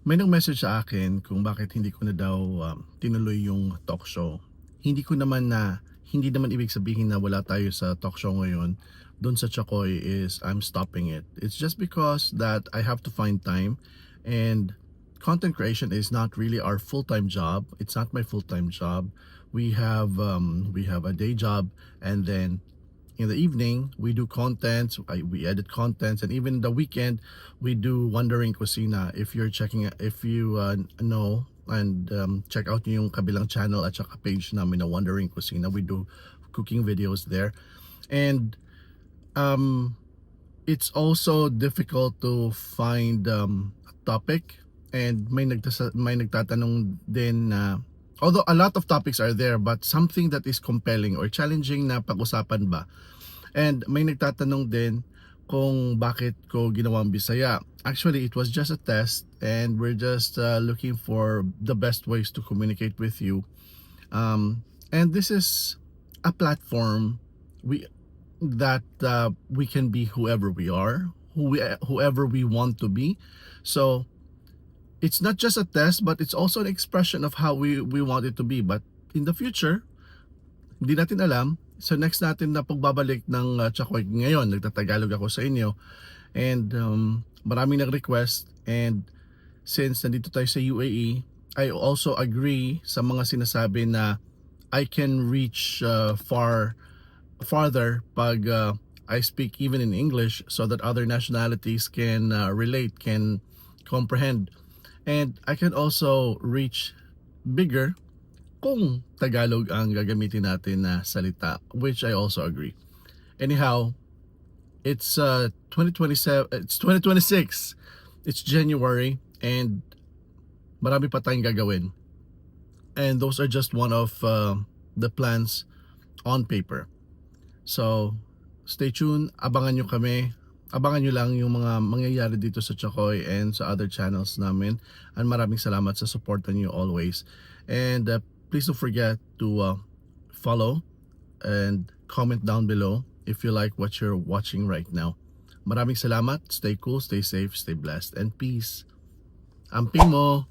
May nag-message sa akin kung bakit hindi ko na daw tinuloy yung talk show. Hindi naman ibig sabihin na wala tayo sa talk show ngayon. Doon sa Chakoy is I'm stopping it. It's just because that I have to find time, and content creation is not really our full-time job. It's not my full-time job. We have a day job, and then in the evening we do contents, we edit contents, and even the weekend we do Wandering Kusina. If you know and check out yung kabilang channel at saka page namin na Wandering Kusina, we do cooking videos there. And it's also difficult to find a topic, and may nagtatanong din na although a lot of topics are there, but something that is compelling or challenging na pag-usapan ba. And may nagtatanong din kung bakit ko ginawang Bisaya. Actually, it was just a test, and we're just looking for the best ways to communicate with you. And this is a platform that we can be whoever we are, whoever we want to be. So it's not just a test, but it's also an expression of how we want it to be. But in the future, hindi natin alam. So next natin na pagbabalik ng Chakoy ngayon, nagtatagalog ako sa inyo. And maraming nag-request, and since nandito tayo sa UAE, I also agree sa mga sinasabi na I can reach farther pag I speak even in English, so that other nationalities can relate, can comprehend. And I can also reach bigger kung Tagalog ang gagamitin natin na salita, which I also agree. Anyhow, it's 2027, it's 2026, it's January, and marami pa tayong gagawin. And those are just one of the plans on paper. So, stay tuned, abangan nyo kami. Abangan nyo lang yung mga mangyayari dito sa Chakoy and sa other channels namin. And maraming salamat sa support nyo always. And please don't forget to follow and comment down below if you like what you're watching right now. Maraming salamat. Stay cool, stay safe, stay blessed, and peace. Amping mo!